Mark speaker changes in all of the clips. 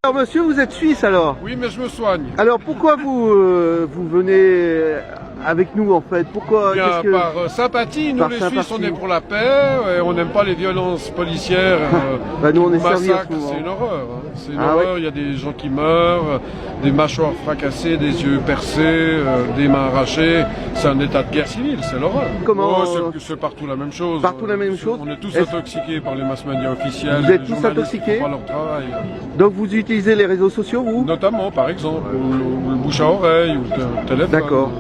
Speaker 1: Alors monsieur, vous êtes suisse alors?
Speaker 2: Oui, mais je me soigne.
Speaker 1: Alors pourquoi vous venez avec nous en fait? Pourquoi?
Speaker 2: Bien, par sympathie, nous
Speaker 1: Par
Speaker 2: les
Speaker 1: sympathie.
Speaker 2: Suisses on est pour la paix, et on n'aime pas les violences policières,
Speaker 1: Bah, nous on est servis en
Speaker 2: massacres,
Speaker 1: ce moment.
Speaker 2: c'est une horreur. Hein. C'est une
Speaker 1: Ah
Speaker 2: horreur, il y a des gens qui meurent, des mâchoires fracassées, des yeux percés, des mains arrachées, c'est un état de guerre civile, c'est l'horreur.
Speaker 1: Comment
Speaker 2: C'est partout la même chose.
Speaker 1: Partout la même chose.
Speaker 2: On est tous
Speaker 1: Est-ce-
Speaker 2: intoxiqués par les mass médias officiels.
Speaker 1: Vous êtes
Speaker 2: les
Speaker 1: tous
Speaker 2: journalistes
Speaker 1: intoxiqués
Speaker 2: qui font pas leur travail.
Speaker 1: Donc vous utilisez les réseaux sociaux vous?
Speaker 2: Notamment, par exemple, ou le bouche à oreille, ou le téléphone.
Speaker 1: D'accord.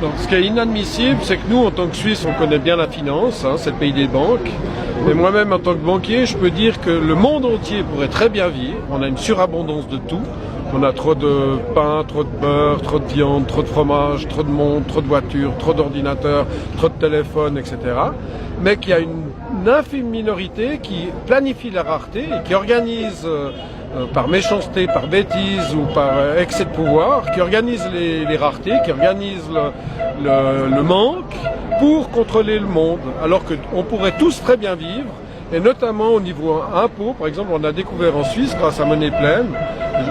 Speaker 2: Donc, ce qui est inadmissible, c'est que nous, en tant que Suisse, on connaît bien la finance, hein, c'est le pays des banques. Et moi-même, en tant que banquier, je peux dire que le monde entier pourrait très bien vivre. On a une surabondance de tout. On a trop de pain, trop de beurre, trop de viande, trop de fromage, trop de montres, trop de voitures, trop d'ordinateurs, trop de téléphones, etc. Mais qu'il y a une infime minorité qui planifie la rareté et qui organise par méchanceté, par bêtise ou par excès de pouvoir, qui organise les raretés, qui organise le manque pour contrôler le monde, alors qu'on pourrait tous très bien vivre, et notamment au niveau impôt. Par exemple, on a découvert en Suisse, grâce à Monnaie Pleine,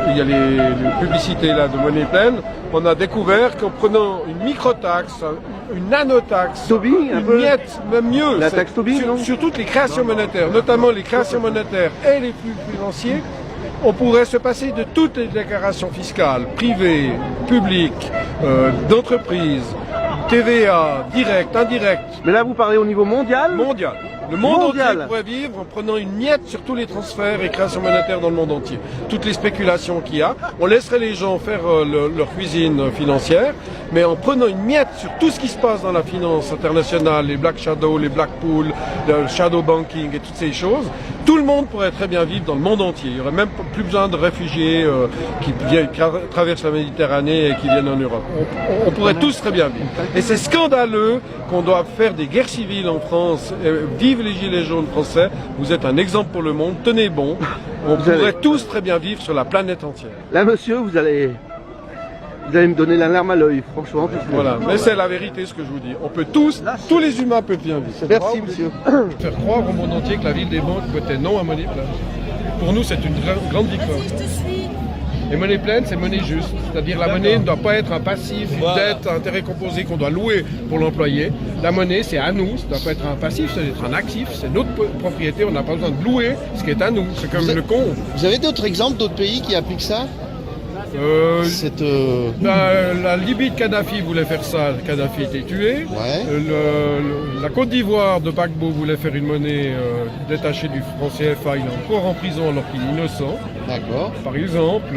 Speaker 2: il y a les publicités là de Monnaie Pleine, on a découvert qu'en prenant une microtaxe, une nanotaxe,
Speaker 1: Tobin, un
Speaker 2: une
Speaker 1: peu
Speaker 2: miette, même mieux,
Speaker 1: La taxe Tobin, non
Speaker 2: sur toutes les créations monétaires, notamment les créations monétaires et les flux financiers, on pourrait se passer de toutes les déclarations fiscales, privées, publiques, d'entreprises, TVA, direct, indirect,
Speaker 1: Mais là vous parlez au niveau mondial?
Speaker 2: mondial. Le monde
Speaker 1: Mondial.
Speaker 2: entier pourrait vivre en prenant une miette sur tous les transferts et créations monétaires dans le monde entier. Toutes les spéculations qu'il y a, on laisserait les gens faire leur cuisine financière, mais en prenant une miette sur tout ce qui se passe dans la finance internationale, les black shadows, les black pools, le shadow banking et toutes ces choses, tout le monde pourrait très bien vivre dans le monde entier. Il n'y aurait même plus besoin de réfugiés qui traversent la Méditerranée et qui viennent en Europe. On pourrait tous très bien vivre. Et c'est scandaleux qu'on doive faire des guerres civiles en France. Vive les gilets jaunes français, vous êtes un exemple pour le monde, tenez bon. On pourrait tous très bien vivre sur la planète entière.
Speaker 1: Là monsieur, vous allez me donner la larme à l'œil, franchement. parce que-
Speaker 2: Voilà, mais c'est la vérité ce que je vous dis. On peut tous les humains peuvent bien vivre.
Speaker 1: Merci monsieur.
Speaker 2: Faire croire au monde entier que la ville des banques votait non à Monnaie Pleine. Pour nous, c'est une grande victoire. Et Monnaie Pleine, c'est monnaie juste. C'est-à-dire la monnaie ne doit pas être un passif, une dette, un intérêt composé qu'on doit louer pour l'employé. La monnaie, c'est à nous, ça ne doit pas être un passif, ça doit être un actif, c'est notre propriété, on n'a pas besoin de louer ce qui est à nous. C'est comme le con.
Speaker 3: Vous avez d'autres exemples d'autres pays qui appliquent ça? Cette,
Speaker 2: La Libye de Kadhafi voulait faire ça, Kadhafi était tué.
Speaker 3: Ouais.
Speaker 2: La Côte d'Ivoire de Gbagbo voulait faire une monnaie détachée du franc CFA, il est encore en prison alors qu'il est innocent.
Speaker 3: D'accord.
Speaker 2: Par exemple,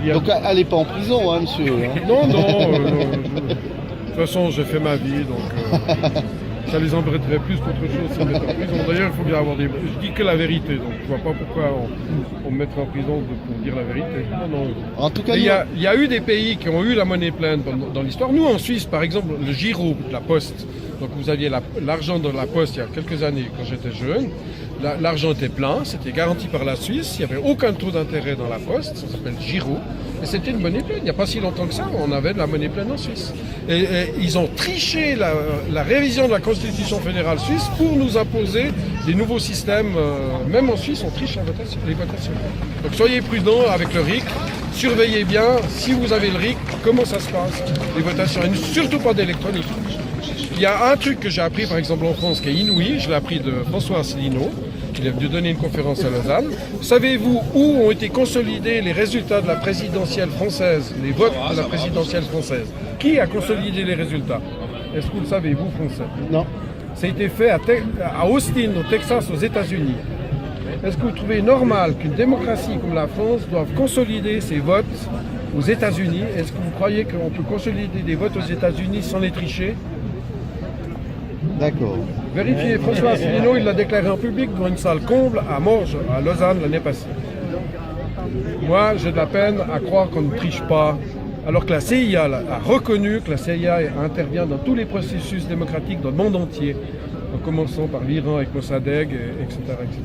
Speaker 2: il y a...
Speaker 3: Donc allez pas en prison, hein, monsieur. hein.
Speaker 2: Non, de toute façon, j'ai fait ma vie, donc ça les embêterait plus qu'autre chose si on mettait en prison. D'ailleurs, il faut bien avoir des... Je dis que la vérité, donc je vois pas pourquoi on me mettrait en prison pour dire la vérité. Non.
Speaker 3: En tout cas,
Speaker 2: Il y a eu des pays qui ont eu la monnaie pleine dans l'histoire. Nous, en Suisse, par exemple, le Giro, la Poste. Donc vous aviez l'argent de la Poste il y a quelques années, quand j'étais jeune. L'argent était plein, c'était garanti par la Suisse. Il n'y avait aucun taux d'intérêt dans la Poste. Ça s'appelle Giro. Et c'était une monnaie pleine. Il n'y a pas si longtemps que ça, on avait de la monnaie pleine en Suisse. Et ils ont triché la révision de la Constitution fédérale suisse pour nous imposer des nouveaux systèmes. Même en Suisse, on triche les votations. Donc soyez prudents avec le RIC. Surveillez bien, si vous avez le RIC, comment ça se passe, les votations. Et surtout pas d'électronique. Il y a un truc que j'ai appris par exemple en France qui est inouï, je l'ai appris de François Asselineau, il est venu donner une conférence à Lausanne. Savez-vous où ont été consolidés les résultats de la présidentielle française, les votes de la présidentielle française? Qui a consolidé les résultats? Est-ce que vous le savez, vous Français?
Speaker 3: Non.
Speaker 2: Ça a été fait à Austin, au Texas, aux États-Unis. Est-ce que vous trouvez normal qu'une démocratie comme la France doive consolider ses votes aux États-Unis? Est-ce que vous croyez qu'on peut consolider des votes aux États-Unis sans les tricher?
Speaker 3: D'accord.
Speaker 2: Vérifiez, François Asselineau, il l'a déclaré en public devant une salle comble à Morges, à Lausanne, l'année passée. Moi, j'ai de la peine à croire qu'on ne triche pas, alors que la CIA a reconnu que la CIA intervient dans tous les processus démocratiques dans le monde entier, en commençant par l'Iran avec Mossadegh, etc., etc.